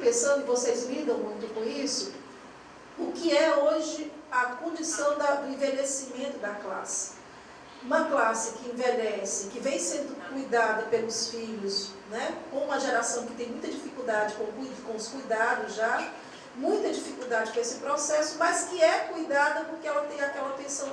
pensando, e vocês lidam muito com isso, o que é hoje a condição do envelhecimento da classe. Uma classe que envelhece, que vem sendo cuidada pelos filhos, né? Com uma geração que tem muita dificuldade com os cuidados já, muita dificuldade com esse processo, mas que é cuidada porque ela tem aquela pensão,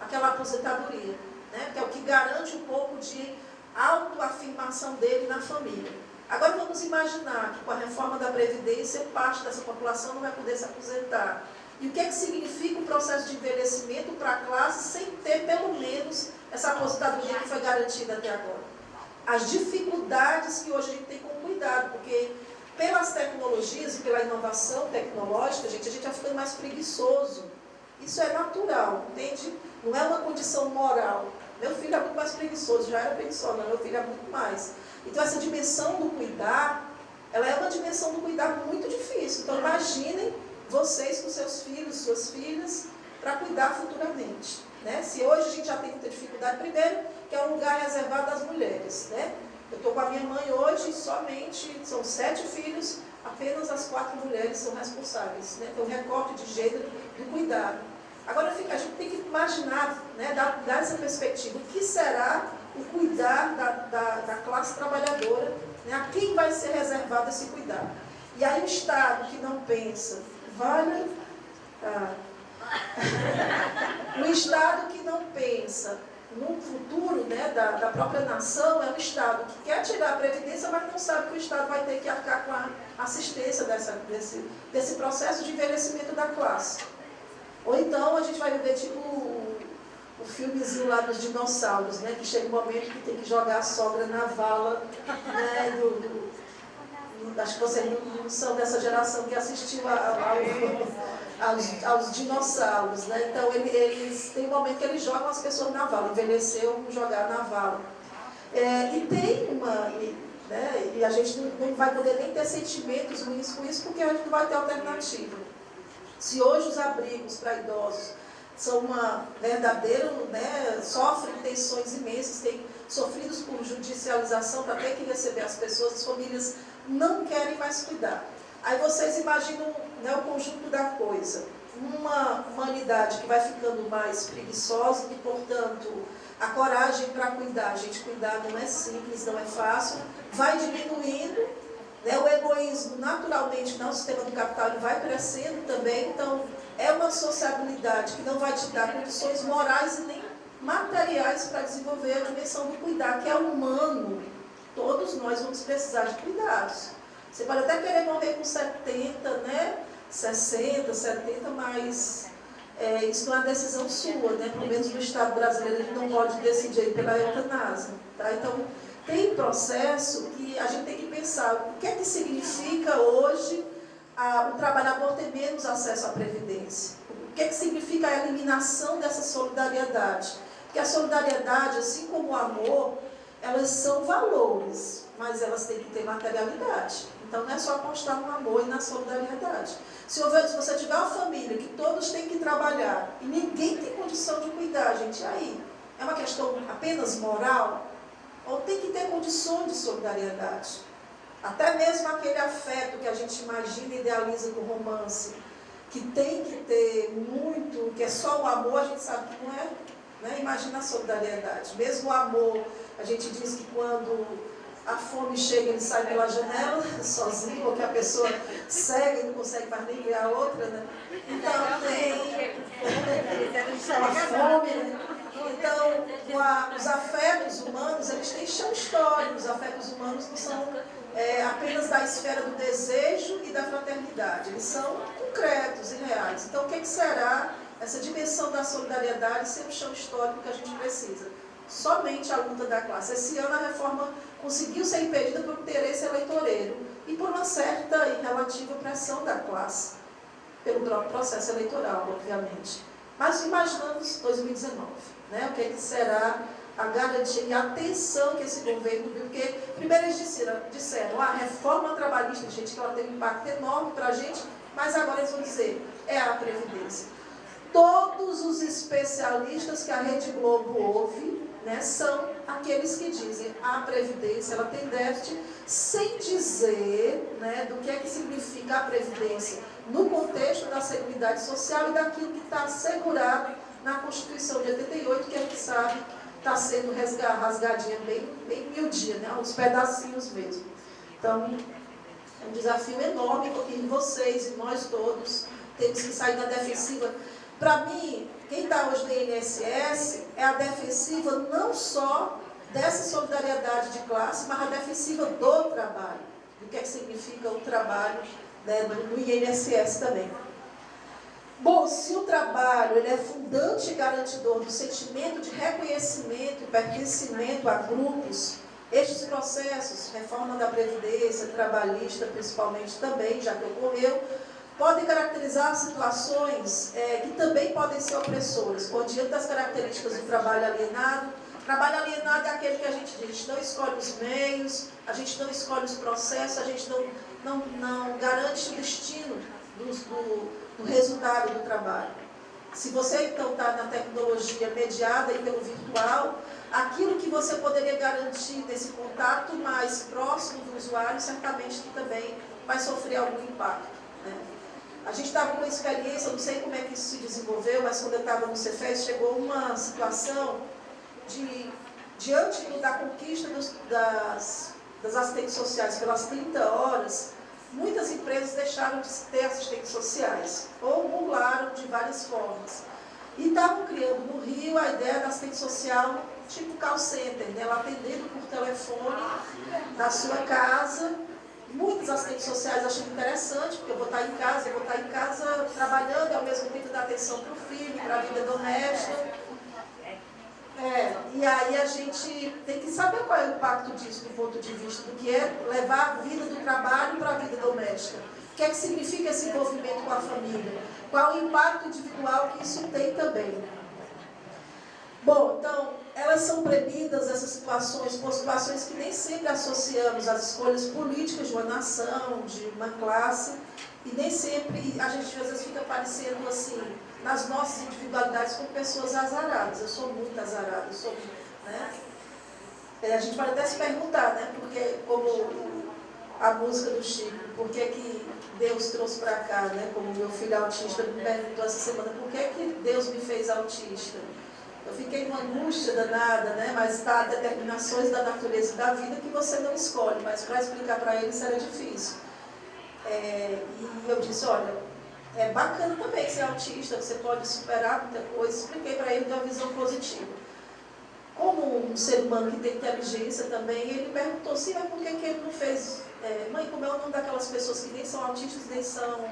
aquela aposentadoria, né? Que é o que garante um pouco de autoafirmação dele na família. Agora vamos imaginar que com a reforma da Previdência, parte dessa população não vai poder se aposentar. E o que é que significa o processo de envelhecimento para a classe sem ter, pelo menos, essa aposentadoria que foi garantida até agora? As dificuldades que hoje a gente tem com cuidado, porque pelas tecnologias e pela inovação tecnológica, a gente vai ficando mais preguiçoso. Isso é natural, entende? Não é uma condição moral. Meu filho é muito mais preguiçoso, já era preguiçoso, mas meu filho é muito mais. Então essa dimensão do cuidar, ela é uma dimensão do cuidar muito difícil. Então imaginem vocês com seus filhos, suas filhas, para cuidar futuramente. Né? Se hoje a gente já tem muita dificuldade, primeiro, que é um lugar reservado às mulheres. Né? Eu estou com a minha mãe hoje, somente, são 7 filhos, apenas as 4 mulheres são responsáveis. Né? Então, recorte de gênero do cuidado. Agora, a gente tem que imaginar, né, dar essa perspectiva. O que será o cuidar da classe trabalhadora? Né? A quem vai ser reservado esse cuidado? E aí o Estado que não pensa, o Estado que não pensa no futuro, né, da própria nação, é um Estado que quer tirar a Previdência, mas não sabe que o Estado vai ter que arcar com a assistência desse processo de envelhecimento da classe. Ou então a gente vai viver tipo o filmezinho lá dos dinossauros, né, que chega um momento que tem que jogar a sogra na vala, né, acho que vocês não são dessa geração que assistiu aos dinossauros, né? Então eles tem um momento que eles jogam as pessoas na vala, envelheceu, jogar na vala. E tem né? E a gente não vai poder nem ter sentimentos ruins com isso, porque a gente não vai ter alternativa. Se hoje os abrigos para idosos são uma verdadeira, né, sofrem tensões imensas, têm sofridos por judicialização para ter que receber as pessoas, as famílias não querem mais cuidar. Aí vocês imaginam, né, o conjunto da coisa. Uma humanidade que vai ficando mais preguiçosa e, portanto, a coragem para cuidar, gente, cuidar não é simples, não é fácil, vai diminuindo, né, o egoísmo naturalmente no sistema do capital vai crescendo também, então é uma sociabilidade que não vai te dar condições morais e nem materiais para desenvolver a dimensão do cuidar, que é humano. Todos nós vamos precisar de cuidados. Você pode até querer morrer com 70, né? 60, 70, mas isso não é decisão sua, né? Pelo menos no Estado brasileiro, a gente não pode decidir pela eutanásia. Tá? Então, tem processo que a gente tem que pensar o que é que significa hoje o trabalhador ter menos acesso à Previdência. O que é que significa a eliminação dessa solidariedade? Porque a solidariedade, assim como o amor, elas são valores, mas elas têm que ter materialidade. Então não é só apostar no amor e na solidariedade. Se você tiver uma família que todos têm que trabalhar e ninguém tem condição de cuidar, gente, aí é uma questão apenas moral? Ou tem que ter condições de solidariedade? Até mesmo aquele afeto que a gente imagina e idealiza com romance, que tem que ter muito, que é só o amor, a gente sabe que não é. Né? Imagina a solidariedade. Mesmo o amor, a gente diz que quando a fome chega, ele sai pela janela, sozinho, ou que a pessoa cega e não consegue mais nem ver a outra, né? Então tem a fome, né? Então, os afetos humanos, eles têm chão histórico. Os afetos humanos não são apenas da esfera do desejo e da fraternidade. Eles são concretos e reais. Então, o que será essa dimensão da solidariedade ser o chão histórico que a gente precisa? Somente a luta da classe. Esse ano a reforma conseguiu ser impedida por interesse eleitoreiro e por uma certa e relativa pressão da classe, pelo próprio processo eleitoral, obviamente. Mas imaginamos 2019, né? O que será a garantia e a atenção que esse governo viu, porque primeiro eles disseram a reforma trabalhista, gente, que ela teve um impacto enorme para a gente, mas agora eles vão dizer, é a Previdência. Todos os especialistas que a Rede Globo ouve, né, são aqueles que dizem a Previdência ela tem déficit, sem dizer, né, do que é que significa a Previdência no contexto da Seguridade Social e daquilo que está assegurado na Constituição de 88, que a gente sabe está sendo rasgadinha bem miudinha, né, uns pedacinhos mesmo. Então, é um desafio enorme, porque vocês e nós todos temos que sair da defensiva. Para mim, quem está hoje no INSS é a defensiva não só dessa solidariedade de classe, mas a defensiva do trabalho. O que é que significa o trabalho, né, no INSS também. Bom, se o trabalho ele é fundante e garantidor do sentimento de reconhecimento e pertencimento a grupos, estes processos, reforma da Previdência, trabalhista principalmente também, já que ocorreu, podem caracterizar situações que também podem ser opressoras, por diante das características do trabalho alienado. Trabalho alienado é aquele que a gente não escolhe os meios, a gente não escolhe os processos, a gente não garante o destino do resultado do trabalho. Se você então está na tecnologia mediada e pelo virtual, aquilo que você poderia garantir nesse contato mais próximo do usuário, certamente que também vai sofrer algum impacto, né? A gente estava com uma experiência, não sei como é que isso se desenvolveu, mas quando eu estava no Cefes, chegou uma situação diante da conquista das assistentes sociais pelas 30 horas, muitas empresas deixaram de ter assistentes sociais, ou burlaram de várias formas. E estavam criando no Rio a ideia da assistente social tipo call center, né? Ela atendendo por telefone na sua casa. Muitas assistentes sociais acham interessante, porque eu vou estar em casa trabalhando e ao mesmo tempo dar atenção para o filho, para a vida doméstica. E aí a gente tem que saber qual é o impacto disso do ponto de vista do que é levar a vida do trabalho para a vida doméstica. O que é que significa esse envolvimento com a família? Qual o impacto individual que isso tem também? Bom, então, elas são premidas, essas situações, por situações que nem sempre associamos às escolhas políticas de uma nação, de uma classe, e nem sempre a gente às vezes fica parecendo assim, nas nossas individualidades, como pessoas azaradas. Eu sou muito azarada, né? A gente pode até se perguntar, né? Porque, como a música do Chico, por que Deus trouxe para cá, né? Como meu filho autista me perguntou essa semana, por que Deus me fez autista? Eu fiquei numa angústia danada, né? Mas há determinações da natureza da vida que você não escolhe, mas para explicar para ele isso era difícil. E eu disse, olha, é bacana também ser autista, você pode superar muita coisa. Expliquei para ele de uma visão positiva. Como um ser humano que tem inteligência também, ele perguntou, sim, mas por que ele não fez... mãe, como é o nome daquelas pessoas que nem são autistas, nem são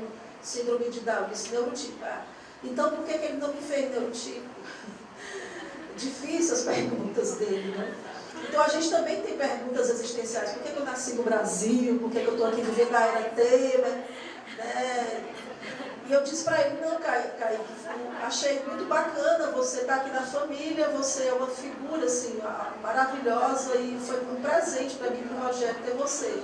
síndrome de Down, esse neurotipo? Então, por que ele não me fez neurotipo? Difícil as perguntas dele, né? Então a gente também tem perguntas existenciais. Por que eu nasci no Brasil? Por que eu estou aqui vivendo a era Temer? Né? E eu disse para ele, não, Kaique, achei muito bacana você estar aqui na família, você é uma figura assim, maravilhosa e foi um presente para mim, para o Rogério, ter você.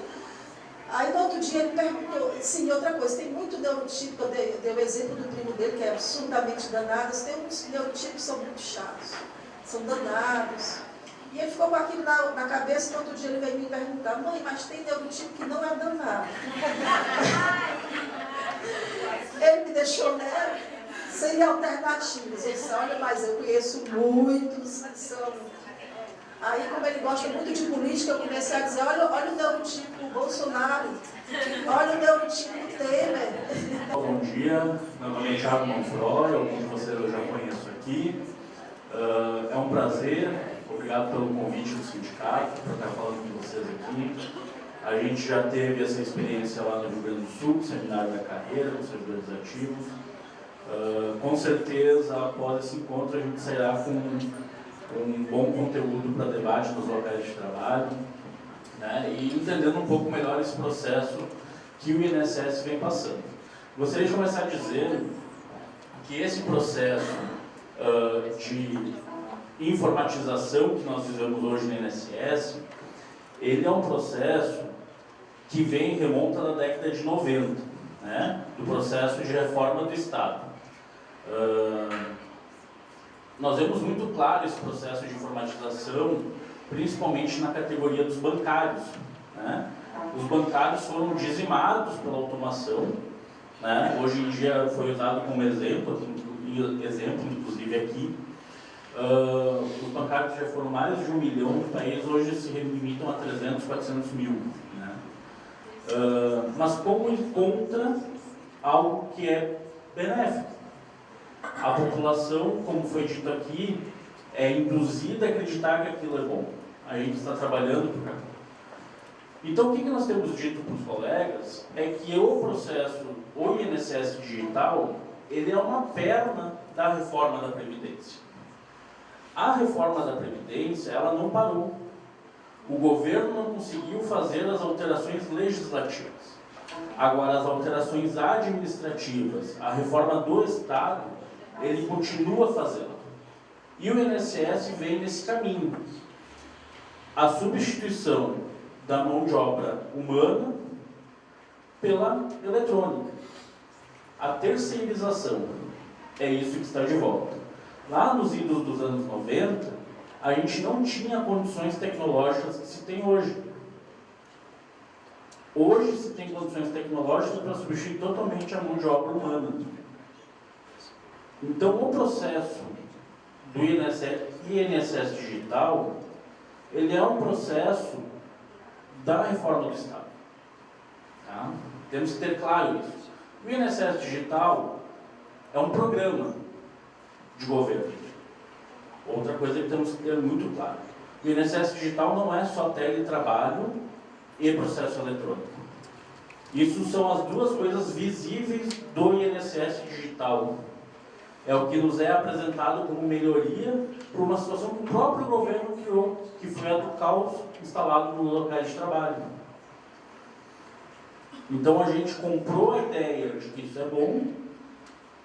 Aí no outro dia ele perguntou, sim, outra coisa, tem muito neurotipo, eu dei o exemplo do primo dele, que é absurdamente danado, tem uns neurotipos que são muito chatos, são danados. E ele ficou com aquilo na cabeça, e no outro dia ele veio me perguntar, mãe, mas tem neurotipo que não é danado. Ele me deixou, né, sem alternativas. Eu disse, olha, mas eu conheço muitos que são... Aí, como ele gosta muito de política, eu comecei a dizer, olha o neurotipo Bolsonaro, olha o neurotipo Temer. Bom dia, meu nome é Thiago Manfroy, alguns de vocês eu já conheço aqui. É um prazer, obrigado pelo convite do sindicato, para estar falando com vocês aqui. A gente já teve essa experiência lá no Rio Grande do Sul, Seminário da Carreira, com servidores ativos. Com certeza, após esse encontro, a gente sairá com um bom conteúdo para debate nos locais de trabalho, né? E entendendo um pouco melhor esse processo que o INSS vem passando. Gostaria de começar dizendo que esse processo de informatização que nós vivemos hoje no INSS, ele é um processo que remonta da década de 90, né? Do processo de reforma do Estado. Nós vemos muito claro esse processo de informatização, principalmente na categoria dos bancários, né? Os bancários foram dizimados pela automação, né? Hoje em dia foi usado como exemplo inclusive aqui. Os bancários já foram mais de 1 milhão no país, hoje se limitam a 300, 400 mil. Né? Mas como encontra algo que é benéfico? A população, como foi dito aqui, é induzida a acreditar que aquilo é bom. A gente está trabalhando por cá. Então, o que nós temos dito para os colegas é que o processo, o INSS digital, ele é uma perna da reforma da Previdência. A reforma da Previdência, ela não parou. O governo não conseguiu fazer as alterações legislativas. Agora, as alterações administrativas, a reforma do Estado, ele continua fazendo. E o INSS vem nesse caminho. A substituição da mão de obra humana pela eletrônica. A terceirização é isso que está de volta. Lá nos idos dos anos 90, a gente não tinha condições tecnológicas que se tem hoje. Hoje se tem condições tecnológicas para substituir totalmente a mão de obra humana. Então, o processo do INSS digital, ele é um processo da reforma do Estado. Tá? Temos que ter claro isso. O INSS digital é um programa de governo. Outra coisa que temos que ter muito claro. O INSS digital não é só teletrabalho e processo eletrônico. Isso são as duas coisas visíveis do INSS digital. É o que nos é apresentado como melhoria para uma situação que o próprio governo criou, que foi a do caos instalado nos locais de trabalho. Então a gente comprou a ideia de que isso é bom,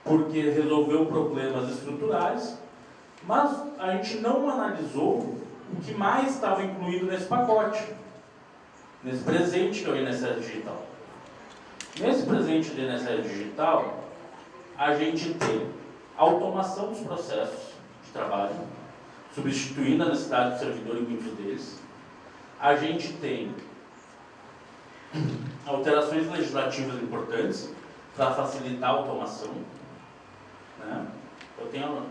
porque resolveu problemas estruturais, mas a gente não analisou o que mais estava incluído nesse pacote, nesse presente que é o INSS digital. Nesse presente do INSS digital, a gente tem automação dos processos de trabalho, substituindo a necessidade do servidor em muitos deles. A gente tem alterações legislativas importantes para facilitar a automação. Né? Eu tenho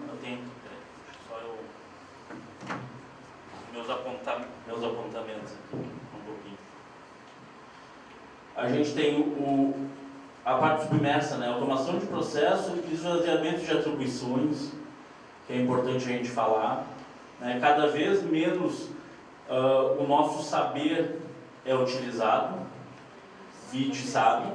meus apontamentos aqui, um pouquinho. A gente tem a parte submersa, né? Automação de processo e esvaziamento de atribuições, que é importante a gente falar. Né? Cada vez menos o nosso saber é utilizado. VIT sabe,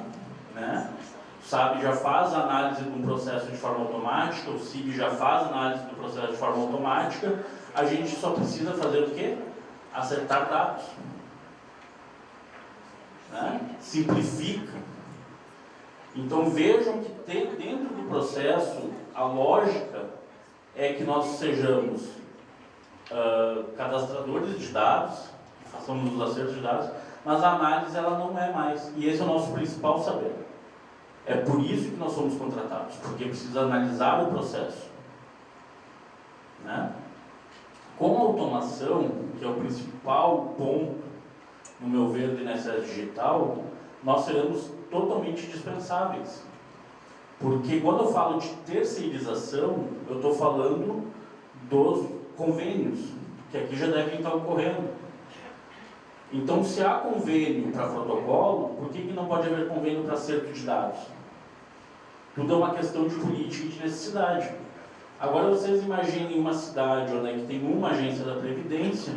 né? O SAB já faz análise de um processo de forma automática, o SIB já faz análise do processo de forma automática, a gente só precisa fazer o quê? Acertar dados. Né? Simplifica. Então vejam que dentro do processo, a lógica é que nós sejamos cadastradores de dados, que façamos os acertos de dados, mas a análise ela não é mais. E esse é o nosso principal saber. É por isso que nós somos contratados, porque precisa analisar o processo. Né? Com a automação, que é o principal ponto, no meu ver, do INSS digital, nós seremos totalmente dispensáveis. Porque quando eu falo de terceirização, eu estou falando dos convênios, que aqui já devem estar ocorrendo. Então, se há convênio para protocolo, por que não pode haver convênio para acerto de dados? Tudo é uma questão de política e de necessidade. Agora, vocês imaginem uma cidade que tem uma agência da Previdência,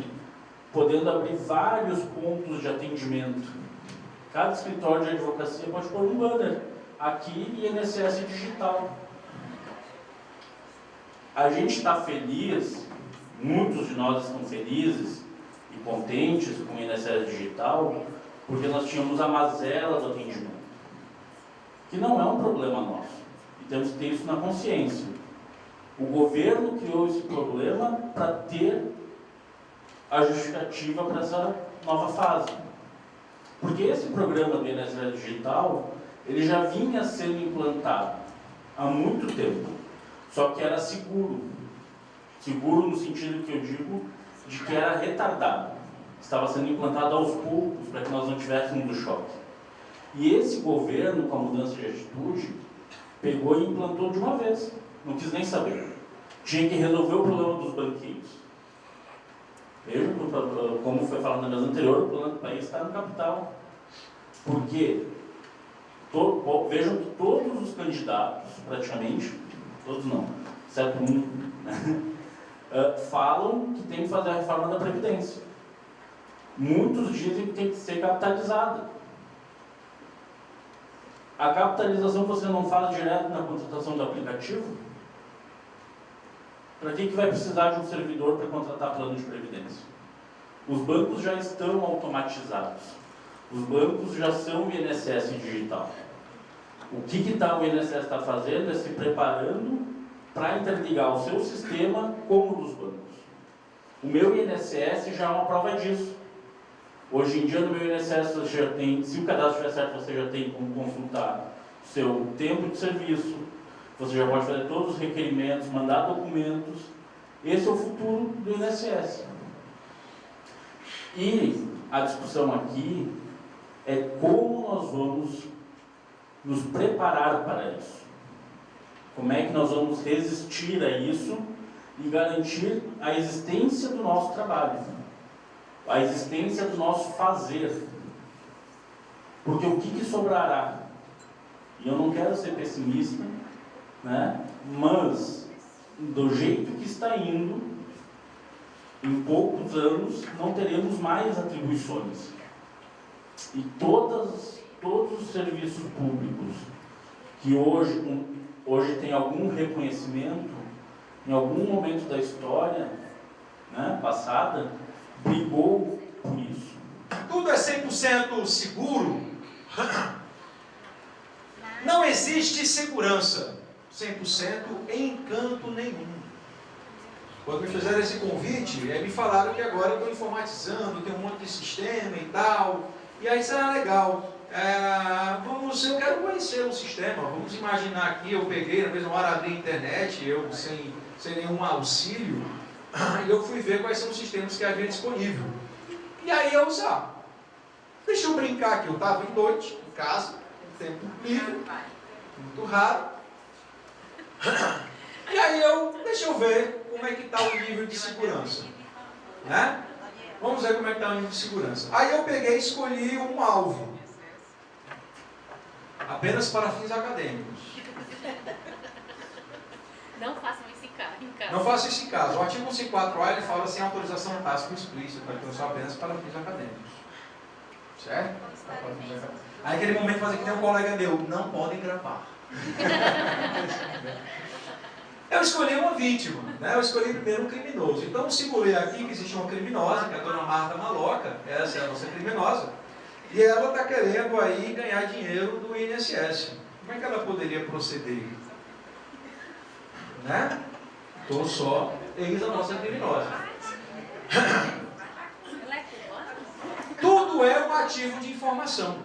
podendo abrir vários pontos de atendimento. Cada escritório de advocacia pode pôr um banner. Aqui, INSS digital. A gente está feliz, muitos de nós estão felizes e contentes com o INSS digital, porque nós tínhamos a mazela do atendimento, que não é um problema nosso, e temos que ter isso na consciência. O governo criou esse problema para ter a justificativa para essa nova fase. Porque esse programa do INSS digital, ele já vinha sendo implantado há muito tempo, só que era seguro. Seguro no sentido que eu digo, de que era retardado. Estava sendo implantado aos poucos para que nós não tivéssemos o choque. E esse governo, com a mudança de atitude, pegou e implantou de uma vez. Não quis nem saber. Tinha que resolver o problema dos banqueiros. Veja, como foi falado na mesa anterior, o plano do país está no capital. Porque vejam que todos os candidatos, praticamente, todos não, exceto um, falam que tem que fazer a reforma da Previdência. Muitos dizem que tem que ser capitalizada. A capitalização você não faz direto na contratação do aplicativo? Para que vai precisar de um servidor para contratar plano de previdência? Os bancos já estão automatizados. Os bancos já são o INSS digital. O que o INSS está fazendo é se preparando para interligar o seu sistema com o dos bancos. O meu INSS já é uma prova disso. Hoje em dia, no meu INSS, você já tem, se o cadastro estiver certo, você já tem como consultar o seu tempo de serviço, você já pode fazer todos os requerimentos, mandar documentos. Esse é o futuro do INSS. E a discussão aqui é como nós vamos nos preparar para isso. Como é que nós vamos resistir a isso e garantir a existência do nosso trabalho, a existência do nosso fazer. Porque o que sobrará? E eu não quero ser pessimista, né? Mas, do jeito que está indo, em poucos anos não teremos mais atribuições. E todos os serviços públicos que hoje têm algum reconhecimento, em algum momento da história, né, passada, brigou por isso. Tudo é 100% seguro? Não existe segurança 100% em canto nenhum. Quando me fizeram esse convite, me falaram que agora eu estou informatizando, tem um monte de sistema e tal. E aí será legal. Eu quero conhecer o sistema. Vamos imaginar aqui, eu peguei, na mesma hora abri a internet, eu sem nenhum auxílio, e eu fui ver quais são os sistemas que havia disponível. E aí eu usava. Deixa eu brincar aqui, eu estava em noite, em casa, tempo livre, muito raro. E aí deixa eu ver como é que está o nível de segurança. Né? Vamos ver como é que está o nível de segurança. Aí eu peguei e escolhi um alvo. Apenas para fins acadêmicos. Não façam isso em casa. Não façam isso em casa. O artigo 154A ele fala assim, autorização tácita explícita, então só apenas para fins acadêmicos. Certo? Aí naquele momento fazer que tem um colega meu, não podem gravar. Eu escolhi uma vítima, né? Eu escolhi primeiro um criminoso. Então eu simulei aqui que existe uma criminosa, que é a dona Marta Maloca, essa é a nossa criminosa, e ela está querendo aí ganhar dinheiro do INSS. Como é que ela poderia proceder? Né? Estou só, eis a nossa criminosa. Tudo é um ativo de informação.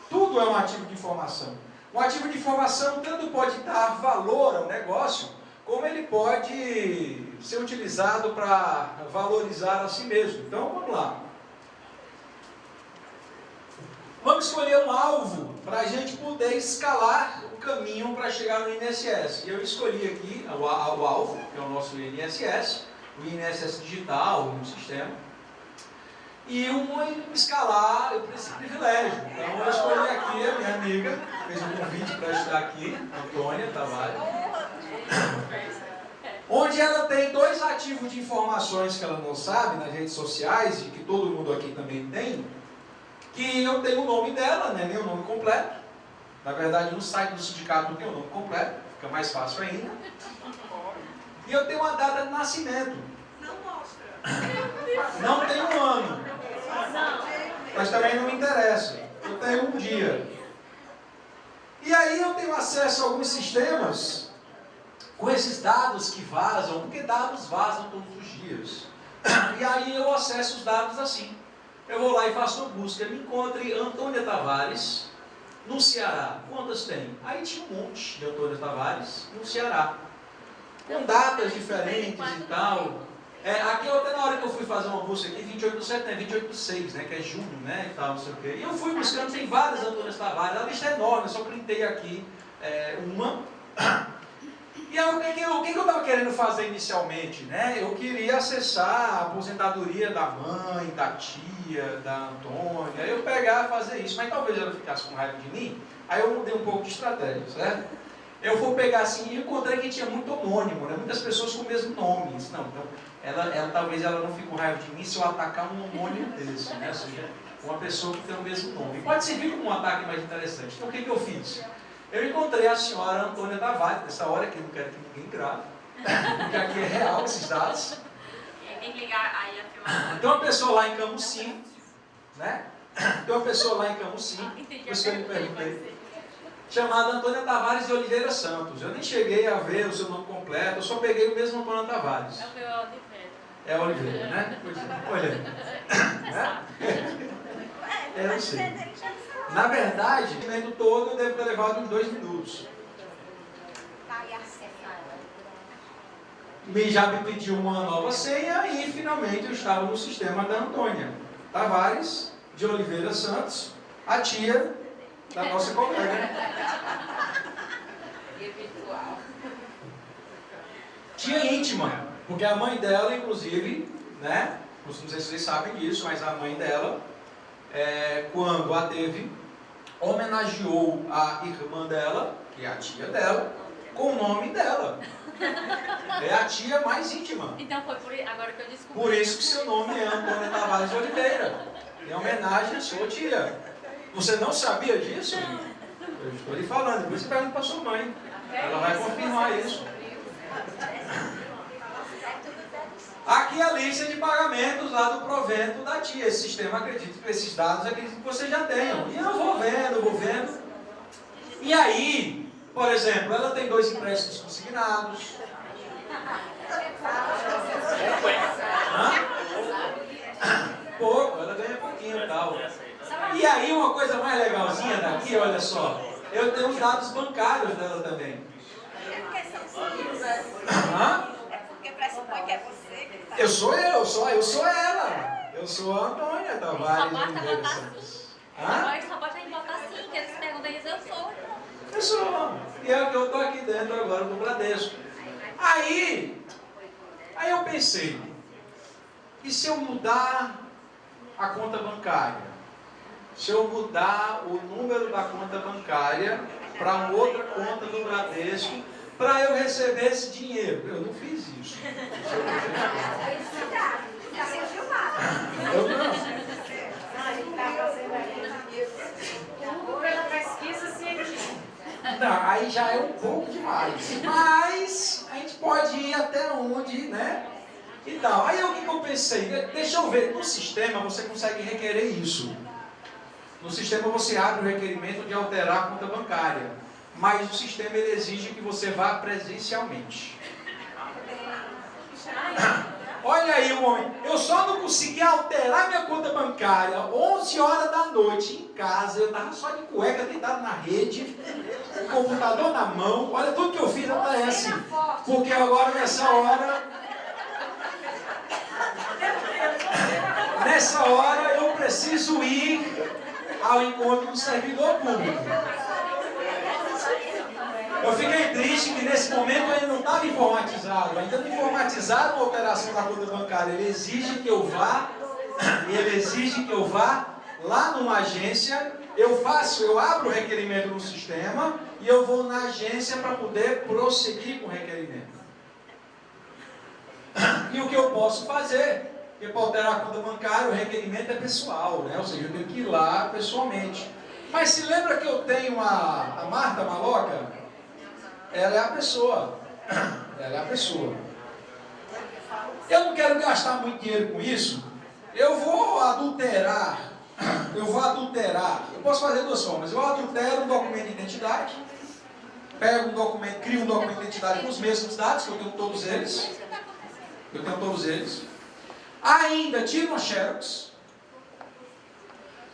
Tudo é um ativo de informação. Um ativo de informação tanto pode dar valor ao negócio, como ele pode ser utilizado para valorizar a si mesmo. Então, vamos lá. Vamos escolher um alvo para a gente poder escalar o caminho para chegar no INSS. E eu escolhi aqui o alvo, que é o nosso INSS, o INSS digital, um sistema. E escalar esse privilégio. Então eu escolhi aqui a minha amiga, fez um convite para estar aqui, Antônia Tavares, onde ela tem 2 ativos de informações que ela não sabe nas redes sociais, e que todo mundo aqui também tem, que eu tenho o nome dela, né, nem o nome completo. Na verdade, no site do sindicato não tem o nome completo, fica mais fácil ainda. E eu tenho uma data de nascimento. Não mostra. Não tem um ano. Mas também não me interessa. Eu tenho um dia. E aí eu tenho acesso a alguns sistemas com esses dados que vazam, porque dados vazam todos os dias. E aí eu acesso os dados assim. Eu vou lá e faço uma busca. Me encontre Antônia Tavares no Ceará. Quantas tem? Aí tinha um monte de Antônia Tavares no Ceará. Com datas diferentes e tal. Aqui até na hora que eu fui fazer uma busca aqui, 28 de setembro, 28 de 6, né, que é junho, né, e tal, não sei o quê. E eu fui buscando, tem várias Antônias Tavares, a lista é enorme, eu só printei aqui uma. E aí, o que eu estava querendo fazer inicialmente, né? Eu queria acessar a aposentadoria da mãe, da tia, da Antônia, eu pegar e fazer isso, mas talvez ela ficasse com raiva de mim, aí eu mudei um pouco de estratégia, certo? Eu vou pegar assim e encontrei que tinha muito homônimo, né? Muitas pessoas com o mesmo nome. Não, então, talvez ela não fique com raiva de mim se eu atacar um homônimo desse, né? Ou seja, uma pessoa que tem o mesmo nome. Pode servir como um ataque mais interessante. Então o que eu fiz? Eu encontrei a senhora Antônia Tavares, nessa hora que eu não quero que ninguém grave, porque aqui é real esses dados. Tem que ligar aí a filmagem. Tem uma pessoa lá em Camusim, né? Tem uma pessoa lá em Camusim, por isso que eu me perguntei, chamada Antônia Tavares de Oliveira Santos. Eu nem cheguei a ver o seu nome completo, eu só peguei o mesmo Antônia Tavares. É o meu Oliveira. É Oliveira, né? Olha. Eu sei. Na verdade, o momento todo eu devo ter levado uns 2 minutos. Já me pediu uma nova senha e finalmente eu estava no sistema da Antônia Tavares de Oliveira Santos, a tia da nossa colega. Tia íntima, porque a mãe dela, inclusive, né? Não sei se vocês sabem disso, mas a mãe dela, quando a teve, homenageou a irmã dela, que é a tia dela, com o nome dela. É a tia mais íntima. Então foi agora que eu descobri. Por isso que seu nome é Antônia Tavares de Oliveira. Em homenagem à sua tia. Você não sabia disso? Eu estou lhe falando, depois você pergunta para sua mãe. Ela vai confirmar isso. Aqui a lista de pagamentos lá do provento da tia. Esse sistema, acredito que esses dados, acredito que vocês já tenham. E eu vou vendo. E aí, por exemplo, ela tem 2 empréstimos consignados. Pouco, ela ganha pouquinho e tal. E aí, uma coisa mais legalzinha daqui, olha só. Eu tenho os dados bancários dela também. É porque pressupõe que é você que está. Eu sou ela. Eu sou a Antônia Tavares de Oliveira Santos. Agora só bota em botar assim, que eles perguntam isso, eu sou. Eu sou. E é o que eu estou aqui dentro agora do Bradesco. Aí eu pensei, e se eu mudar a conta bancária? Se eu mudar o número da conta bancária para uma outra conta do Bradesco, para eu receber esse dinheiro? Eu não fiz isso. Está sendo filmado. Eu não. Pela pesquisa científica. Não, aí já é um pouco demais. Mas a gente pode ir até onde, né? E tal. Aí o que eu pensei? Deixa eu ver. No sistema você consegue requerer isso. No sistema você abre o requerimento de alterar a conta bancária. Mas o sistema ele exige que você vá presencialmente. Olha aí o homem. Eu só não consegui alterar minha conta bancária 11 horas da noite em casa. Eu estava só de cueca deitado na rede, com o computador na mão. Olha tudo que eu fiz até assim. Porque agora nessa hora eu preciso ir ao encontro do servidor público. Eu fiquei triste que nesse momento ainda não estava informatizado. Ainda não informatizaram a alteração da conta bancária. Ele exige que eu vá lá numa agência. Eu abro o requerimento no sistema e eu vou na agência para poder prosseguir com o requerimento. E o que eu posso fazer? Porque para alterar a conta bancária o requerimento é pessoal, né? Ou seja, eu tenho que ir lá pessoalmente. Mas se lembra que eu tenho a Marta Maloca? Ela é a pessoa. Eu não quero gastar muito dinheiro com isso. Eu vou adulterar. Eu posso fazer 2 formas. Eu adultero um documento de identidade. Pego um documento, crio um documento de identidade com os mesmos dados, que eu tenho todos eles. Ainda tiro uma xerox.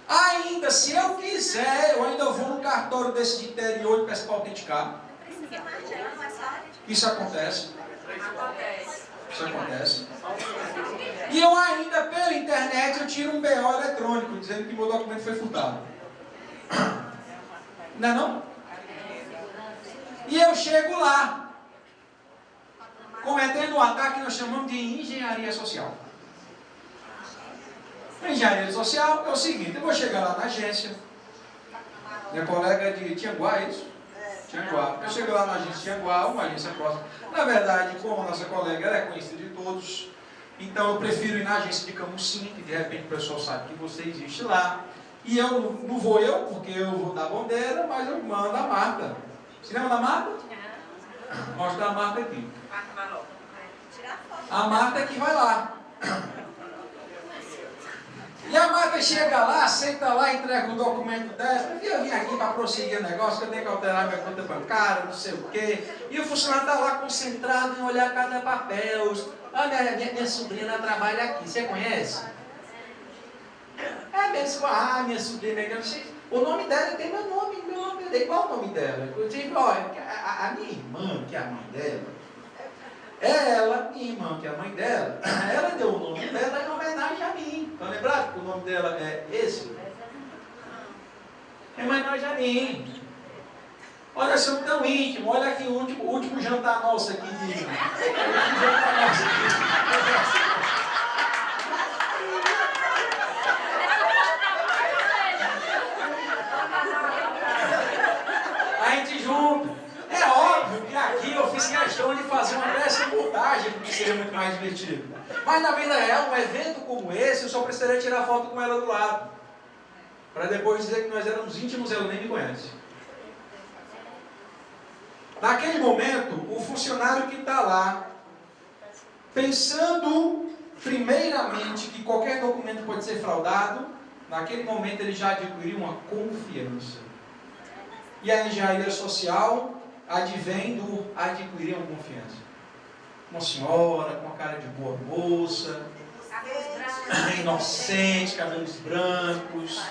Ainda, se eu quiser, eu ainda vou no cartório desse de interior e peço para autenticar. Isso acontece. Isso acontece. E eu ainda, pela internet, eu tiro um BO eletrônico, dizendo que meu documento foi furtado. Não é não? E eu chego lá, cometendo um ataque que nós chamamos de engenharia social. A engenharia social é o seguinte, eu vou chegar lá na agência, minha colega de Tianguá, é isso? Tianguá. Eu chego lá na agência Tianguá, uma agência próxima. Na verdade, como a nossa colega ela é conhecida de todos, então eu prefiro ir na agência de Camusim, que de repente o pessoal sabe que você existe lá. E eu não vou porque eu vou dar bandeira, mas eu mando a Marta. Você lembra da Marta? Mostra a Marta aqui. A Marta é que vai lá. E a Marta chega lá, senta lá, entrega o documento dela. Eu vim aqui para prosseguir o negócio, que eu tenho que alterar minha conta bancária, não sei o quê. E o funcionário está lá concentrado em olhar cada papel. Ah, minha sobrinha trabalha aqui, você conhece? É mesmo, minha sobrinha, eu não sei. O nome dela tem meu nome. Qual o nome dela? Eu digo, olha, a minha irmã, que é a mãe dela, ela, minha irmã, que é a mãe dela, ela deu o nome dela em homenagem a mim. Estão lembrados que o nome dela é esse? Em homenagem a mim. Olha, somos tão íntimo. Olha aqui o último jantar nosso aqui. A gente junto. É óbvio que aqui eu fiz questão de fazer uma pré-reportagem, porque seria muito mais divertido. Mas na vida real, um evento como esse, eu só precisaria tirar foto com ela do lado. Para depois dizer que nós éramos íntimos, ela nem me conhece. Naquele momento, o funcionário que está lá, pensando primeiramente que qualquer documento pode ser fraudado, naquele momento ele já adquiriu uma confiança. E a engenharia social advém do adquirir uma confiança. Uma senhora com a cara de boa moça, inocente, cabelos brancos,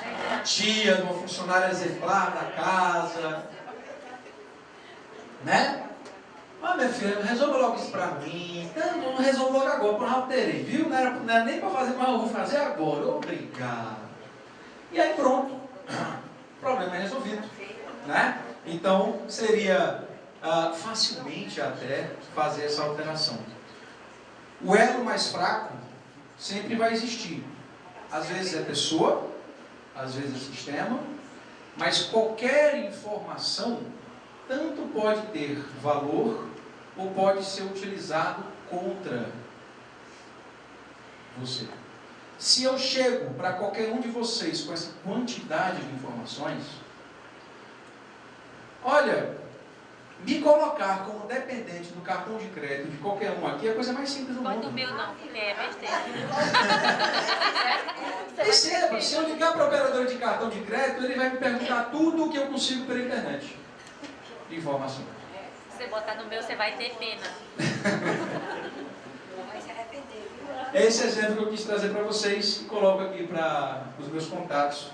tia de uma funcionária exemplar da casa, né? Ah, minha filha, resolva logo isso pra mim. Não resolvo logo agora, eu já alterei, viu? Não era nem para fazer, mas eu vou fazer agora. Obrigado. E aí pronto, o problema é resolvido, né? Então seria facilmente até fazer essa alteração. O elo mais fraco sempre vai existir. Às vezes é pessoa, às vezes é sistema, mas qualquer informação tanto pode ter valor ou pode ser utilizado contra você. Se eu chego para qualquer um de vocês com essa quantidade de informações, olha, me colocar como dependente do cartão de crédito de qualquer um aqui é a coisa mais simples do mundo. Pode do meu não, porque é besteira. Perceba, se eu ligar para o operador de cartão de crédito, ele vai me perguntar tudo o que eu consigo pela internet de informação. Se você botar no meu, você vai ter pena. Esse exemplo que eu quis trazer para vocês e coloco aqui para os meus contatos,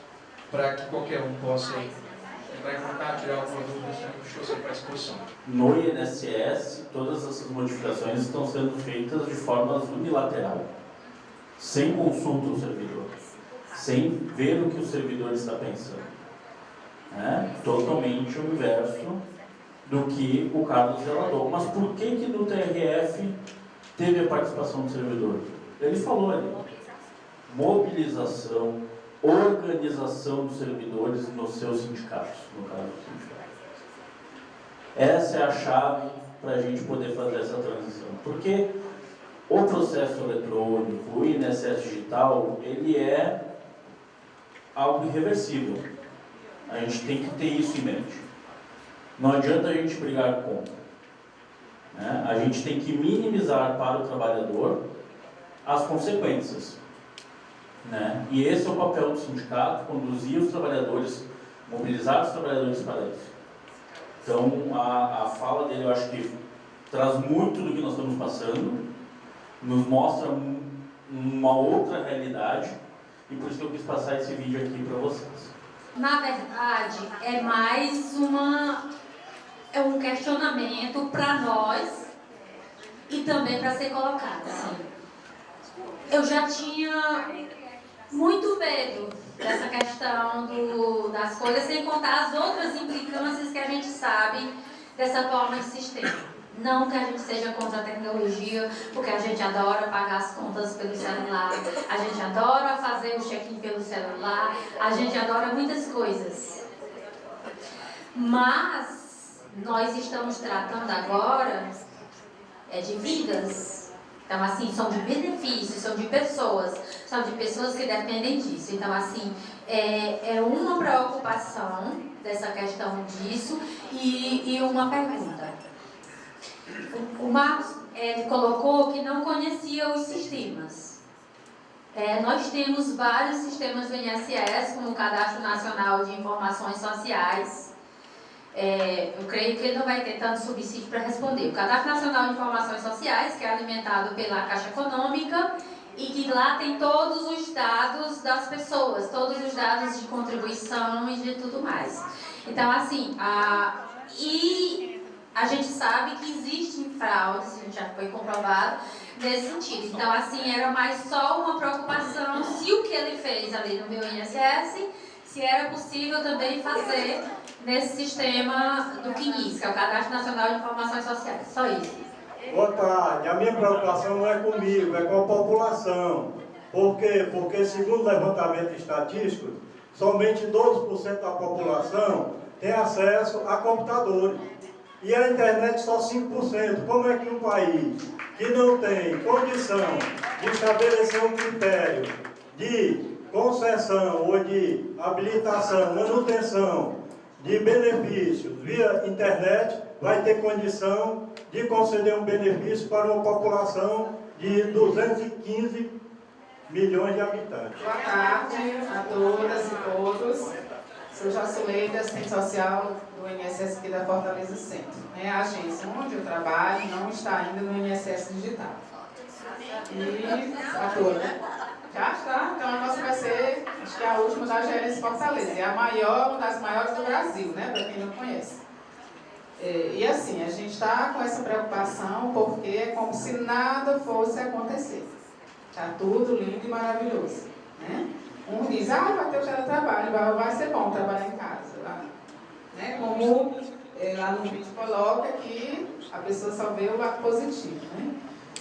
para que qualquer um possa entrar em contato, tirar alguma dúvida, estou sempre à disposição. No INSS, todas essas modificações estão sendo feitas de forma unilateral, sem consulta ao servidor, sem ver o que o servidor está pensando. Totalmente o inverso do que o Carlos relatou. Mas por que no TRF teve a participação do servidor? Ele falou ali, mobilização, organização dos servidores nos seus sindicatos, no caso do sindicato. Essa é a chave para a gente poder fazer essa transição. Porque o processo eletrônico, o INSS digital, ele é algo irreversível. A gente tem que ter isso em mente. Não adianta a gente brigar contra. A gente tem que minimizar para o trabalhador as consequências. E esse é o papel do sindicato, conduzir os trabalhadores, mobilizar os trabalhadores para isso. Então, a fala dele, eu acho que traz muito do que nós estamos passando, nos mostra uma outra realidade, e por isso que eu quis passar esse vídeo aqui para vocês. Na verdade, é mais um questionamento para nós e também para ser colocada. Eu já tinha muito medo dessa questão das coisas, sem contar as outras implicâncias que a gente sabe dessa forma de sistema. Não que a gente seja contra a tecnologia, porque a gente adora pagar as contas pelo celular, a gente adora fazer o check-in pelo celular, a gente adora muitas coisas. Mas nós estamos tratando agora de vidas. Então, assim, são de benefícios, são de pessoas que dependem disso. Então, assim, é uma preocupação dessa questão disso e uma pergunta. O Marcos colocou que não conhecia os sistemas. Nós temos vários sistemas do INSS, como o Cadastro Nacional de Informações Sociais. Eu creio que ele não vai ter tanto subsídio para responder. O Cadastro Nacional de Informações Sociais, que é alimentado pela Caixa Econômica, e que lá tem todos os dados das pessoas, todos os dados de contribuição e de tudo mais. Então, assim, a gente sabe que existem fraudes, já foi comprovado nesse sentido. Então, assim, era mais só uma preocupação se o que ele fez ali no meu INSS, se era possível também fazer nesse sistema do CNIS, que é o Cadastro Nacional de Informações Sociais. Só isso. Boa tarde. A minha preocupação não é comigo, é com a população. Por quê? Porque, segundo o levantamento estatístico, somente 12% da população tem acesso a computadores. E a internet só 5%. Como é que um país que não tem condição de estabelecer um critério de concessão ou de habilitação, manutenção de benefícios via internet, vai ter condição de conceder um benefício para uma população de 215 milhões de habitantes? Boa tarde a todas e todos. Sou Jacileide, assistente social do INSS aqui da Fortaleza Centro. A agência onde eu trabalho não está ainda no INSS digital. E a toda, né? Já está, então a nossa vai ser, acho que a última da gerência Fortaleza. É a maior, uma das maiores do Brasil, né? Para quem não conhece. E assim, a gente está com essa preocupação porque é como se nada fosse acontecer. Está tudo lindo e maravilhoso, né? Um diz, vai ter o teletrabalho, vai ser bom trabalhar em casa. Né? Como lá no vídeo coloca que a pessoa só vê o lado positivo. Né?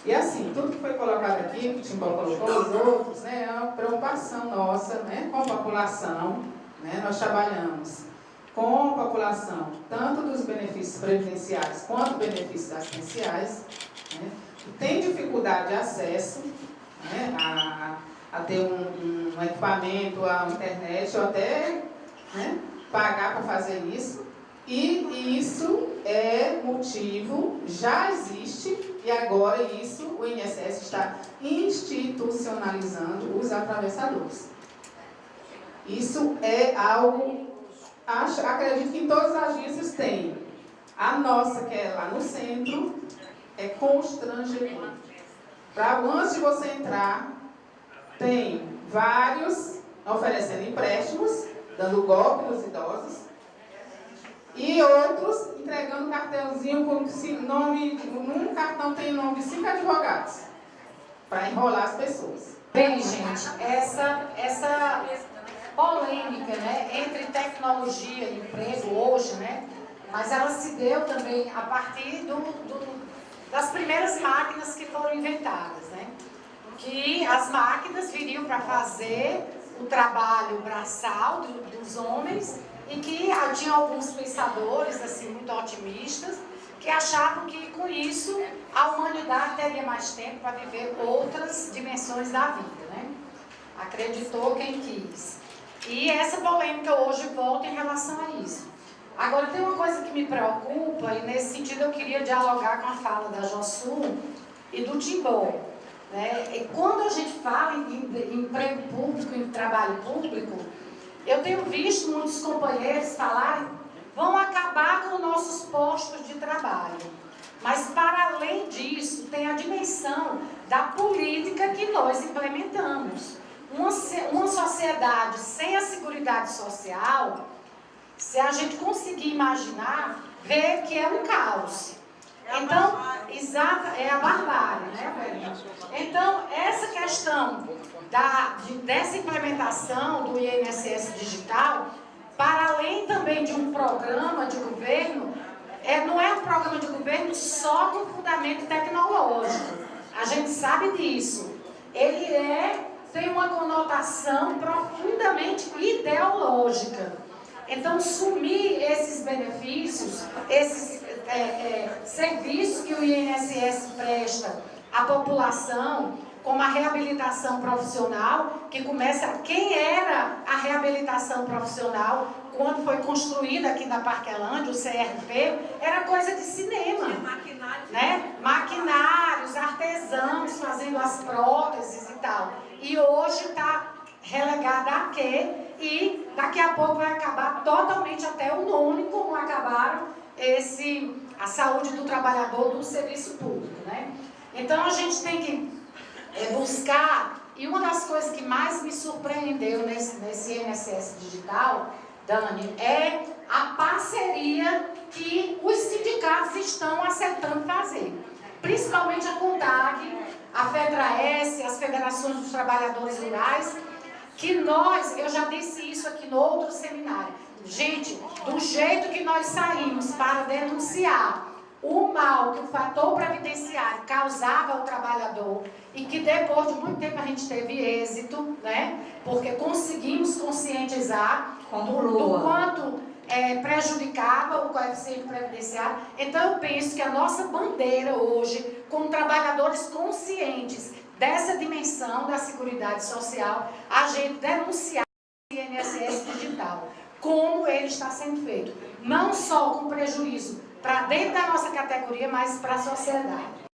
E assim, tudo que foi colocado aqui, que o Timbó colocou, os outros, né, é uma preocupação nossa, né, com a população. Né? Nós trabalhamos com a população, tanto dos benefícios previdenciários quanto benefícios assistenciais, né? Que tem dificuldade de acesso, né, a ter um equipamento, a internet, ou até, né, pagar para fazer isso. E isso é motivo, já existe, e agora isso, o INSS está institucionalizando os atravessadores. Isso é algo, acredito que em todas as agências tem. A nossa, que é lá no centro, é constrangedor. Antes de você entrar, tem vários oferecendo empréstimos, dando golpe nos idosos, e outros entregando cartãozinho com nome, num cartão tem o nome de 5 advogados, para enrolar as pessoas. Bem, gente, essa polêmica, né, entre tecnologia e emprego hoje, né, mas ela se deu também a partir das primeiras máquinas que foram inventadas, né, que as máquinas viriam para fazer o trabalho braçal dos homens e que tinha alguns pensadores assim muito otimistas que achavam que com isso a humanidade teria mais tempo para viver outras dimensões da vida, né? Acreditou quem quis. E essa polêmica hoje volta em relação a isso. Agora, tem uma coisa que me preocupa, e nesse sentido eu queria dialogar com a fala da Jossu e do Timbó. Né? E quando a gente fala em emprego público, em trabalho público, eu tenho visto muitos companheiros falarem, vão acabar com nossos postos de trabalho. Mas, para além disso, tem a dimensão da política que nós implementamos. Uma sociedade sem a Seguridade Social, se a gente conseguir imaginar, ver que é um caos. Então, é a barbárie, né, Fernanda? Então, essa questão dessa implementação do INSS digital, para além também de um programa de governo, não é um programa de governo só com fundamento tecnológico. A gente sabe disso. Ele tem uma conotação profundamente ideológica. Então, sumir esses benefícios, esses serviços que o INSS presta à população, como a reabilitação profissional, que começa... Quem era a reabilitação profissional quando foi construída aqui na Parquelândia, o CRP, era coisa de cinema. Né? Maquinários, artesãos fazendo as próteses e tal. E hoje está relegada a quê? E daqui a pouco vai acabar totalmente até o nome, como acabaram a saúde do trabalhador do serviço público, né? Então a gente tem que buscar, e uma das coisas que mais me surpreendeu nesse INSS digital, Dani, é a parceria que os sindicatos estão aceitando fazer. Principalmente a CONTAG, a FEDRAES, as Federações dos Trabalhadores Rurais, que eu já disse isso aqui no outro seminário, gente, do jeito que nós saímos para denunciar o mal que o fator previdenciário causava ao trabalhador e que depois de muito tempo a gente teve êxito, né? Porque conseguimos conscientizar do quanto prejudicava o coeficiente previdenciário. Então eu penso que a nossa bandeira hoje, como trabalhadores conscientes dessa dimensão da Seguridade Social, a gente denunciar o INSS digital, como ele está sendo feito, não só com prejuízo para dentro da nossa categoria, mas para a sociedade.